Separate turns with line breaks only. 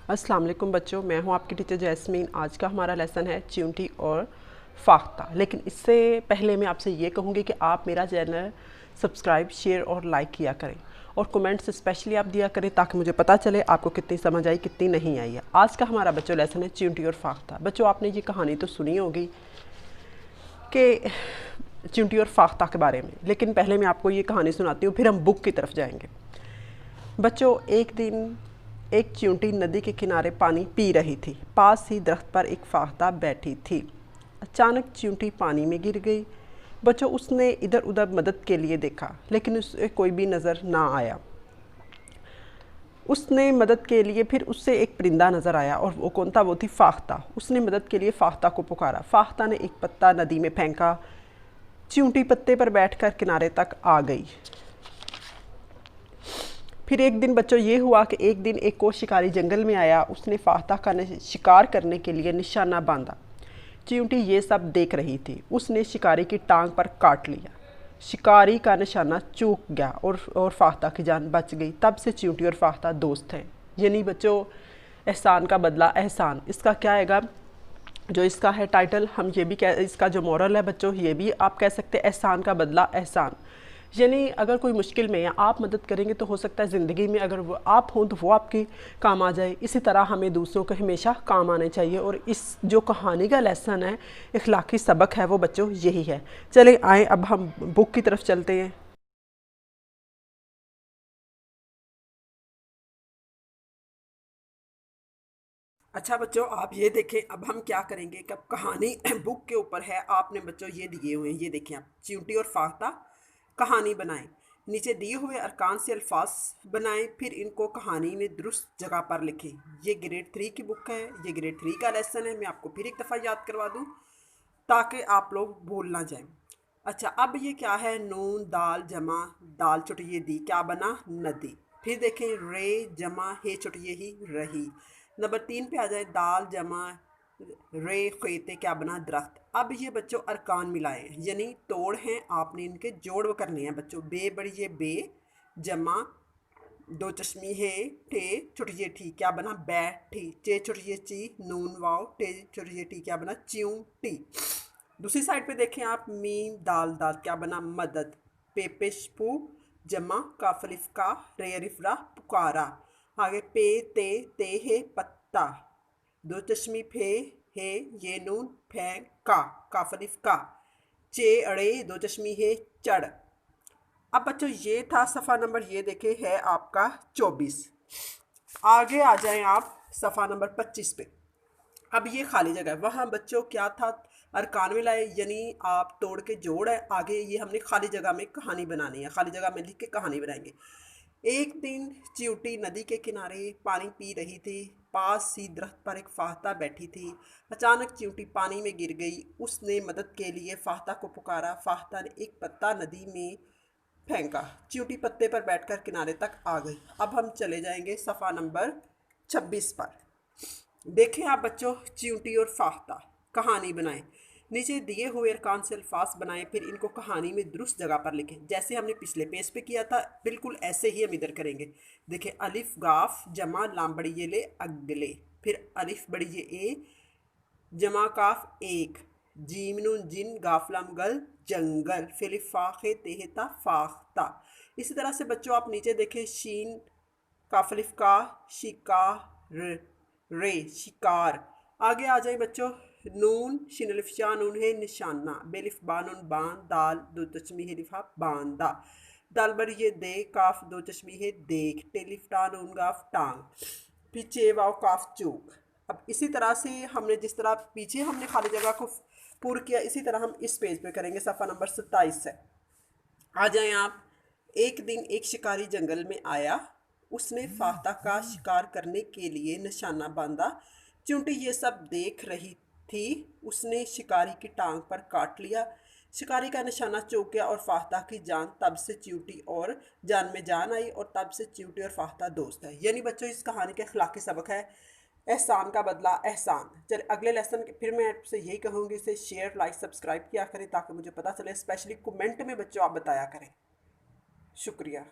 अस्सलाम वालेकुम बच्चों, मैं हूं आपकी टीचर जैस्मीन। आज का हमारा लेसन है च्यूंटी और फाख्ता। लेकिन इससे पहले मैं आपसे ये कहूँगी कि आप मेरा चैनल सब्सक्राइब, शेयर और लाइक किया करें और कमेंट्स स्पेशली आप दिया करें ताकि मुझे पता चले आपको कितनी समझ आई, कितनी नहीं आई है। आज का हमारा बच्चों लेसन है च्यूंटी और फाख्ता। बच्चों, आपने ये कहानी तो सुनी होगी कि च्यूंटी और फाख्ता के बारे में, लेकिन पहले मैं आपको ये कहानी सुनाती हूँ, फिर हम बुक की तरफ जाएंगे। बच्चों, एक दिन एक च्यूंटी नदी के किनारे पानी पी रही थी। पास ही दरख्त पर एक फाख्ता बैठी थी। अचानक च्यूंटी पानी में गिर गई। बच्चों, उसने इधर उधर मदद के लिए देखा, लेकिन उसे कोई भी नज़र ना आया। उसने मदद के लिए फिर उससे एक परिंदा नज़र आया, और वो कौन था? वो थी फाख्ता। उसने मदद के लिए फाख्ता को पुकारा। फाख्ता ने एक पत्ता नदी में फेंका। च्यूंटी पत्ते पर बैठकर किनारे तक आ गई। फिर एक दिन बच्चों ये हुआ कि एक दिन एक और शिकारी जंगल में आया। उसने फाख्ता का शिकार करने के लिए निशाना बांधा। च्यूंटी ये सब देख रही थी। उसने शिकारी की टांग पर काट लिया। शिकारी का निशाना चूक गया और फाख्ता की जान बच गई। तब से च्यूंटी और फाख्ता दोस्त हैं। यानी बच्चों, एहसान का बदला एहसान, इसका क्या आएगा? जो इसका है टाइटल, हम ये भी कह, इसका जो मॉरल है बच्चों, ये भी आप कह सकते हैं एहसान का बदला एहसान। यानी अगर कोई मुश्किल में या आप मदद करेंगे तो हो सकता है ज़िंदगी में अगर वो आप हों तो वो आपके काम आ जाए। इसी तरह हमें दूसरों के हमेशा काम आने चाहिए। और इस जो कहानी का लेसन है, इखलाकी सबक है, वो बच्चों यही है। चले आए अब हम बुक की तरफ चलते हैं। अच्छा बच्चों, आप ये देखें, अब हम क्या करेंगे कि अब कहानी बुक के ऊपर है। आपने बच्चों ये दिए हुए हैं, ये देखें आप, च्यूंटी और फाख्ता कहानी बनाएं। नीचे दिए हुए अरकान से अल्फाज बनाएं, फिर इनको कहानी में दुरुस्त जगह पर लिखें। ये ग्रेड 3 की बुक है, ये ग्रेड 3 का लेसन है। मैं आपको फिर एक दफ़ा याद करवा दूँ ताकि आप लोग भूल ना जाएं। अच्छा, अब ये क्या है? नून दाल जमा दाल चुटिये दी, क्या बना? नदी। फिर देखें, रे जमा हे चुटिये ही रही। नंबर 3 पे आ जाए, दाल जमा रे खेते, क्या बना? दरख्त। अब ये बच्चों अरकान मिलाए, यानी तोड़ हैं, आपने इनके जोड़ करने हैं बच्चों। बे बड़ी ये बे जमा दो चश्मी है टे छुटिए ठी, क्या बना? बैठी। चे छुटिए ची नून वाओ टे छुटिए टी, क्या बना? च्यूं टी। दूसरी साइड पे देखें आप, मीम दाल दाल, क्या बना? मदद। पेपेशपू जमा काफलिफ का रेरिफरा पुकारा। आगे पे ते है पत्ता। दो चश्मी फे है ये नून फेंक का काफलिफ का। चे अड़े दो चश्मी है चढ़। अब बच्चों ये था सफ़ा नंबर, ये देखे है आपका 24। आगे आ जाएं आप सफ़ा नंबर 25 पे। अब ये खाली जगह है, वहाँ बच्चों क्या था? अरकान में लाए, यानी आप तोड़ के जोड़ है। आगे ये हमने खाली जगह में कहानी बनानी है, खाली जगह में लिख के कहानी बनाएंगे। एक दिन च्यूटी नदी के किनारे पानी पी रही थी। पास ही दरख्त पर एक फाख्ता बैठी थी। अचानक च्यूटी पानी में गिर गई। उसने मदद के लिए फाख्ता को पुकारा। फाख्ता ने एक पत्ता नदी में फेंका। च्यूटी पत्ते पर बैठकर किनारे तक आ गई। अब हम चले जाएंगे सफ़ा नंबर 26 पर। देखें आप बच्चों, च्यूंटी और फाख्ता कहानी बनाएं। नीचे दिए हुए अरकान से अल्फाज बनाएं, फिर इनको कहानी में दुरुस्त जगह पर लिखें। जैसे हमने पिछले पेज पे किया था, बिल्कुल ऐसे ही हम इधर करेंगे। देखें, अलिफ गाफ जमा लाम बड़ी ये ले अगले, फिर अलिफ बड़ी ये ए जमा काफ एक, जीम नून जिन गाफलाम गल जंगल, फिर फाखे तेहता फाख्ता। इसी तरह से बच्चों आप नीचे देखें, शीन काफलिफ का शिका रे शिकार। आगे आ जाए बच्चों, नून शिनलिफ शाह नून है निशाना, बेलिफ बानून बान दाल दो चश्मी है लिफा बांदा। दाल बर ये दे काफ दो चश्मी है देख, टेलिफ टानून गाफ टांग, पीछे वाव काफ चूक। अब इसी तरह से हमने जिस तरह पीछे हमने खाली जगह को पूर्ण किया, इसी तरह हम इस पेज पे करेंगे। सफ़ा नंबर 27 है। आ जाएं आप। एक दिन एक शिकारी जंगल में आया। उसने फाख्ता का शिकार करने के लिए निशाना बांधा। च्यूंटी ये सब देख रही थी। उसने शिकारी की टांग पर काट लिया। शिकारी का निशाना चूक गया और फाख्ता की जान। तब से च्यूंटी और जान में जान आई और तब से च्यूंटी और फाख्ता दोस्त है। यानी बच्चों, इस कहानी के अखलाकी सबक है एहसान का बदला एहसान। चल अगले लेसन फिर मैं आपसे यही कहूँगी, इसे शेयर लाइक सब्सक्राइब किया करें ताकि मुझे पता चले। स्पेशली कमेंट में बच्चों आप बताया करें। शुक्रिया।